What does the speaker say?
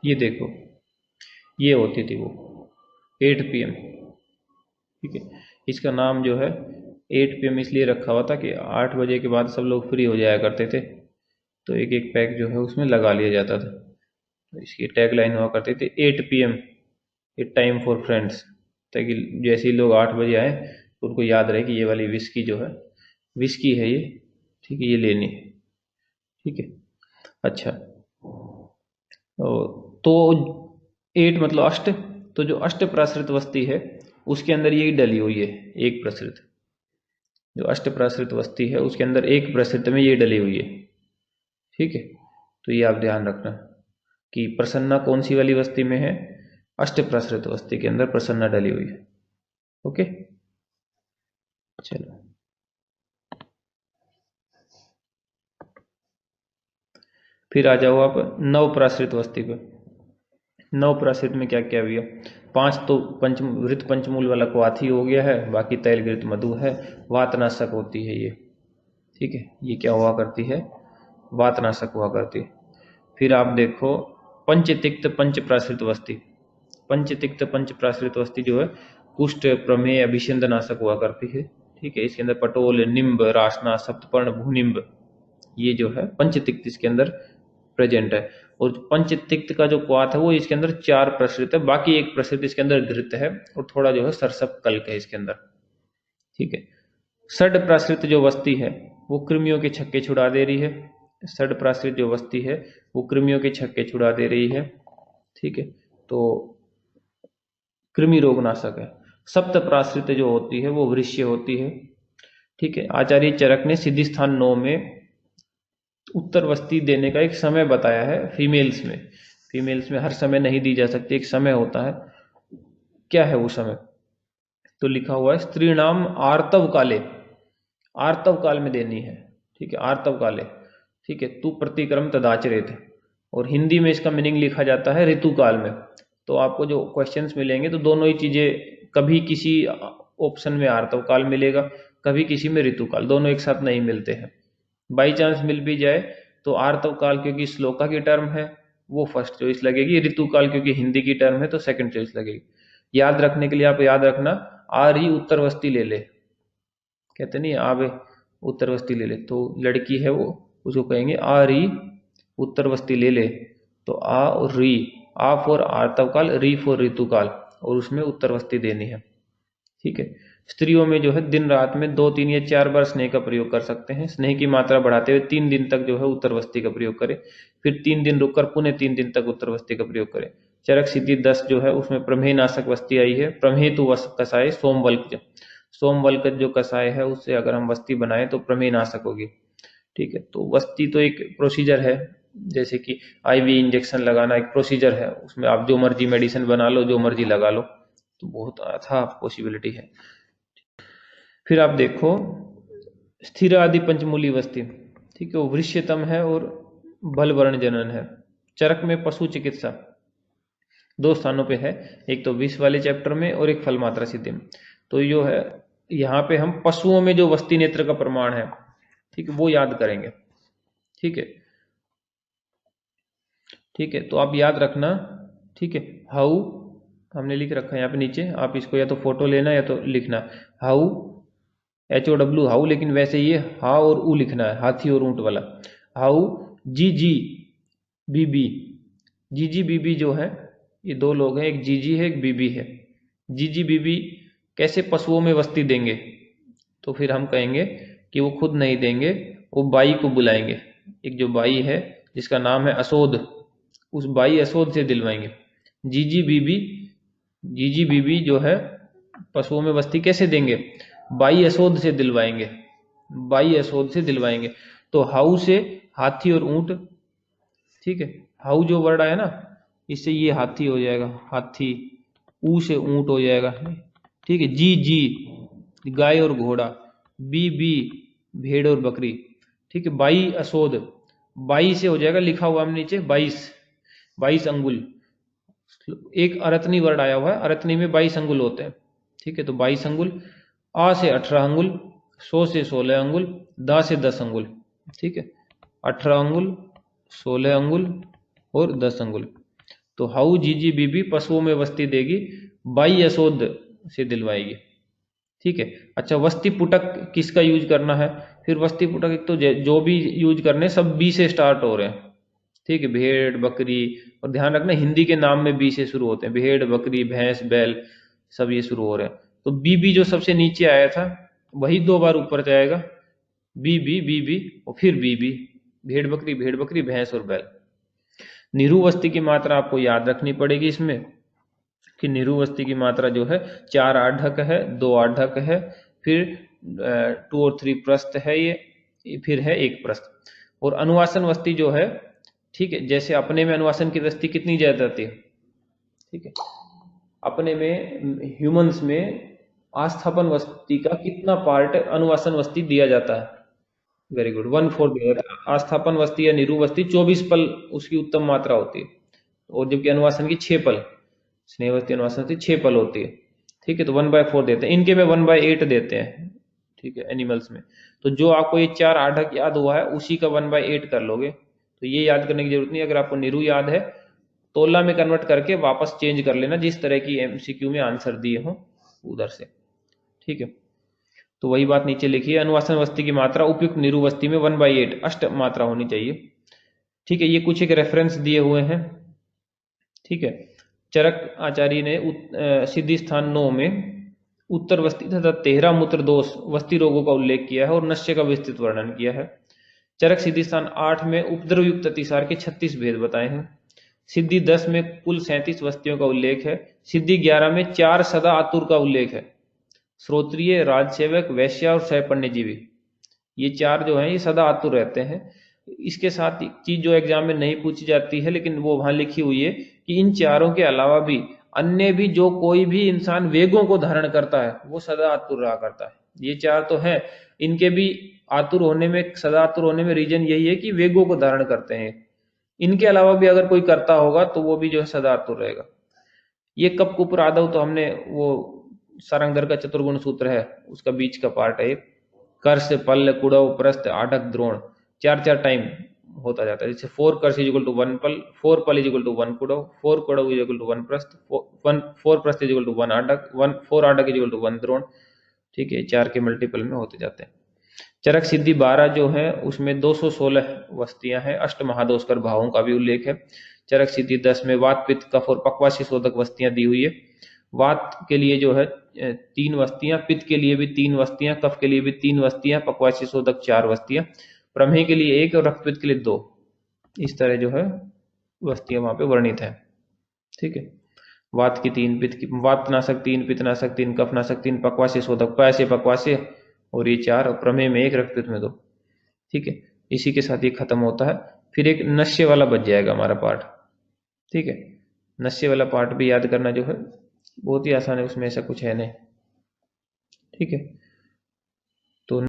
ये देखो, ये होती थी वो 8 PM। ठीक है, इसका नाम जो है 8 PM इसलिए रखा हुआ था कि 8 बजे के बाद सब लोग फ्री हो जाया करते थे, तो एक एक पैक जो है उसमें लगा लिया जाता था। तो इसकी टैग लाइन हुआ करती थी 8 PM, A time for friends, ताकि जैसे ही लोग 8 बजे आए तो उनको याद रहे कि ये वाली विस्की जो है, विस्की है ये, ठीक है, ये लेनी है। ठीक है, अच्छा, तो 8 मतलब अष्ट, तो जो अष्ट प्राश्रित वस्ती है उसके अंदर यही डली हुई है, एक प्रसृत। जो अष्ट प्राश्रित वस्ती है उसके अंदर एक प्रसृत में ये डली हुई है। ठीक है, तो ये आप ध्यान रखना कि प्रसन्ना कौन सी वाली वस्ती में है, अष्ट प्राश्रित वस्ती के अंदर प्रसन्ना डली हुई है। ओके, चलो फिर आ जाओ आप नव प्राश्रित वस्ती पे। नव प्राश्रित में क्या क्या हुआ, 5 तो पंच वृत पंचमूल वाला क्वाथी हो गया है, बाकी तैलघृत मधु है, वातनाशक होती है ये। ठीक है, ये क्या हुआ करती है, वातनाशक हुआ करती है। फिर आप देखो पंचतिक्त पंच प्राश्रित वस्ती। पंचतिक्त पंच प्राश्रित वस्ती जो है कुष्ठ प्रमेय अभिषेद नाशक हुआ करती है। ठीक है, इसके अंदर पटोल, निम्ब, रासना, सप्तपर्ण, भूनिम्ब, ये जो है पंचतिक्त इसके अंदर प्रेजेंट है। और पंचतिक्त का जो क्वाथ है वो इसके अंदर 4 प्रसृत है, बाकी एक प्रसृत इसके अंदर घृत है और थोड़ा जो है सरसप कल्क है इसके अंदर। ठीक है, षड प्राश्रित जो वस्ती है वो कृमियों के छक्के छुड़ा दे रही है। षड प्राश्रित जो वस्ती है वो कृमियों के छक्के छुड़ा दे रही है। ठीक है, तो कृमि रोगनाशक है। सप्त प्राश्रित जो होती है वो वृश्य होती है। ठीक है, आचार्य चरक ने सिद्धि स्थान 9 में उत्तर वस्ती देने का एक समय बताया है फीमेल्स में। फीमेल्स में हर समय नहीं दी जा सकती, एक समय होता है। क्या है वो समय, तो लिखा हुआ है स्त्री नाम आर्तव काले, आर्तव काल में देनी है। ठीक है, आर्तव काले। ठीक है, तू प्रतिक्रम तदाचरेत, और हिंदी में इसका मीनिंग लिखा जाता है ऋतु काल में। तो आपको जो क्वेश्चंस मिलेंगे तो दोनों ही चीजें, कभी किसी ऑप्शन में आर्तव काल मिलेगा, कभी किसी में ऋतु काल, दोनों एक साथ नहीं मिलते हैं। बाई चांस मिल भी जाए तो आर्तव काल क्योंकि श्लोका की टर्म है वो फर्स्ट चॉइस लगेगी, ऋतु काल क्योंकि हिंदी की टर्म है तो सेकंड चॉइस लगेगी। याद रखने के लिए आप याद रखना, आर ही उत्तरवस्ती ले ले, कहते नहीं आवे उत्तरवस्ती ले ले, तो लड़की है वो, उसको कहेंगे आ री उत्तरवस्ती ले ले। तो आ और री, आ फॉर आर्तवकाल, री फॉर ऋतुकाल, और उसमें उत्तरवस्ती देनी है। ठीक है, स्त्रियों में जो है दिन रात में 2, 3 या 4 बार स्नेह का प्रयोग कर सकते हैं। स्नेह की मात्रा बढ़ाते हुए 3 दिन तक जो है उत्तरवस्ती का प्रयोग करें, फिर 3 दिन रुककर पुनः 3 दिन तक उत्तरवस्ती का प्रयोग करें। चरक सिद्धि 10 जो है उसमें प्रमेय नाशक वस्ती आई है। प्रमेय तो कसाय सोमवल्क, सोमवल्क जो कसाय है उससे अगर हम वस्ती बनाए तो प्रमेय नाशक होगी। ठीक है, तो वस्ती तो एक प्रोसीजर है, जैसे कि आईवी इंजेक्शन लगाना एक प्रोसीजर है, उसमें आप जो मर्जी मेडिसिन बना लो, जो मर्जी लगा लो, तो बहुत अच्छा पॉसिबिलिटी है। फिर आप देखो स्थिर आदि पंचमूली वस्ती। ठीक है, वो वृश्यतम है और बल वर्ण जनन है। चरक में पशु चिकित्सा 2 स्थानों पे है, एक तो विष वाले चैप्टर में और एक फल मात्रा सिद्धि में। तो जो है यहाँ पे हम पशुओं में जो वस्ती नेत्र का प्रमाण है, ठीक है, वो याद करेंगे। ठीक है, ठीक है, तो आप याद रखना। ठीक है, हाउ हमने लिख रखा है यहाँ पे नीचे, आप इसको या तो फोटो लेना या तो लिखना हाउ, HOW हाउ, लेकिन वैसे ये हा और ऊ लिखना है, हाथी और ऊंट वाला। हाउ जी जी बीबी, जी जी बीबी जो है, ये 2 लोग हैं, एक जीजी है एक बीबी है। जीजी बीबी कैसे पशुओं में वस्ती देंगे, तो फिर हम कहेंगे कि वो खुद नहीं देंगे, वो बाई को बुलाएंगे। एक जो बाई है जिसका नाम है असोद, उस बाई असोद से दिलवाएंगे। जीजी बीबी, जीजी बीबी जो है पशुओं में वस्ती कैसे देंगे, बाई असोद से दिलवाएंगे, बाई असोद से दिलवाएंगे। तो हाउ से हाथी और ऊंट। ठीक है, हाउ जो वर्ड आया ना, इससे ये हाथी हो जाएगा, हाथी, ऊ से ऊंट हो जाएगा। ठीक है, जी जी गाय और घोड़ा, बी बी भेड़ और बकरी। ठीक है, बाई असोद, बाई से हो जाएगा, लिखा हुआ हमने नीचे 22, 22 अंगुल। एक अरतनी वर्ड आया हुआ है, अरतनी में 22 अंगुल होते हैं। ठीक है, तो 22 अंगुल, आ से 18 अंगुल, सो से 16 अंगुल, दा से 10 अंगुल। ठीक है, 18 अंगुल, 16 अंगुल और 10 अंगुल। तो हाउ जीजी बीबी पशुओं में वस्ती देगी, बाई यशोद से दिलवाएगी। ठीक है। अच्छा, वस्ती पुटक किसका यूज करना है? फिर वस्ती पुटक एक तो जो भी यूज करने सब बी से स्टार्ट हो रहे हैं। ठीक है, भेड़ बकरी, और ध्यान रखना हिंदी के नाम में बी से शुरू होते हैं, भेड़ बकरी भैंस बैल सब ये शुरू हो रहे हैं। तो बी बी जो सबसे नीचे आया था वही 2 बार ऊपर जाएगा, बी बी बी बी और फिर बी बी, भेड़ बकरी भैंस और बैल। निरुवस्ती की मात्रा आपको याद रखनी पड़ेगी इसमें, कि निरुवस्ती की मात्रा जो है 4 आढ़क है, 2 आढ़क है, फिर 2 और 3 प्रस्थ है ये फिर है 1 प्रस्थ। और अनुवासन वस्ती जो है, ठीक है, जैसे अपने में अनुवासन की वस्ती कितनी ज्यादा आती है? ठीक है, अपने में ह्यूमंस में आस्थापन वस्ती का कितना पार्ट अनुवासन वस्ती दिया जाता है? वेरी गुड, 1/4 दिया जाता है। आस्थापन वस्ती या निरुवस्ती 24 पल उसकी उत्तम मात्रा होती है, और जबकि अनुवासन की 6 पल, स्नेहवस्ती अनुवासन की 6 पल होती है। ठीक है, तो 1/4 देते हैं, इनके में 1/8 देते हैं। ठीक है, एनिमल्स में। तो जो आपको ये 4 आढ़क याद हुआ है उसी का 1/8 कर लोगे, तो ये याद करने की जरूरत नहीं। अगर आपको निरु याद है, तोला में कन्वर्ट करके वापस चेंज कर लेना, जिस तरह की एमसीक्यू में आंसर दिए हो उधर से। ठीक है, तो वही बात नीचे लिखी है, अनुवासन वस्ती की मात्रा उपयुक्त निरुवस्ती में 1/8 अष्ट मात्रा होनी चाहिए। ठीक है, ये कुछ एक रेफरेंस दिए हुए हैं। ठीक है, चरक आचार्य ने सिद्धि स्थान 9 में उत्तर वस्ती तथा 13 मूत्र दोष वस्ती रोगों का उल्लेख किया है और नश्य का विस्तृत वर्णन किया है। चरक सिद्धि स्थान 8 में उपद्रव युक्त अतिसार के 36 भेद बताए हैं। सिद्धि 10 में कुल 37 वस्तियों का उल्लेख है। सिद्धि 11 में 4 सदा आतुर का उल्लेख है, श्रोत्रिय, राजसेवक, वैश्या और सहपण्य जीवी। ये 4 जो हैं ये सदा आतुर रहते हैं। इसके साथ चीज जो एग्जाम में नहीं पूछी जाती है लेकिन वो वहां लिखी हुई है कि इन चारों के अलावा भी अन्य भी जो कोई भी इंसान वेगों को धारण करता है वो सदा आतुर रहा करता है। ये 4 तो हैं, इनके भी आतुर होने में, सदा आतुर होने में रीजन यही है कि वेगों को धारण करते हैं। इनके अलावा भी अगर कोई करता होगा तो वो भी जो है सदा आतुर रहेगा। ये कप कुपर आदव तो हमने वो सारंगधर का चतुर्गुण सूत्र है उसका बीच का पार्ट है। कर्ष पल कुड़व प्रस्थ आढ़क द्रोण 4 टाइम होता जाता है। जैसे 4 कर्ष इज इक्वल टू 1 पल, 4 पल इज इक्वल टू 1 कुड़व, 4 कुड़व इज इक्वल टू 1 प्रस्थ, 4 प्रस्थ इज इक्वल टू 1 आढ़क, 4 आढ़क इज इक्वल टू 1 द्रोण। ठीक है, 4 के मल्टीपल में होते जाते हैं। चरक सिद्धि 12 जो है उसमें 216 वस्तियां हैं, अष्ट महादोषकर भावों का भी उल्लेख है। चरक सिद्धि 10 में वात पित्त कफ और पक्वासी शोधक वस्तियां दी हुई है। वात के लिए जो है 3 वस्तियां, पित्त के लिए भी 3 वस्तियां, कफ के लिए भी 3 वस्तियां, पक्वासी शोधक 4 वस्तियां, प्रमेह के लिए 1 और रक्तपित्त के लिए 2। इस तरह जो है वस्तियां वहां पे वर्णित है। ठीक है, वात की 3, पित्त की, वात नाशक 3, पित्त नाशक 3, कफ नाशक 3, पक्वासी शोधक पैसे पक्वासे और ये 4, और प्रमेह में 1, रक्तपित्त में 2। ठीक है, इसी के साथ ये खत्म होता है। फिर एक नश्य वाला बच जाएगा हमारा पार्ट। ठीक है, नश्य वाला पार्ट भी याद करना जो है बहुत ही आसान है, उसमें ऐसा कुछ है नहीं। ठीक है, तो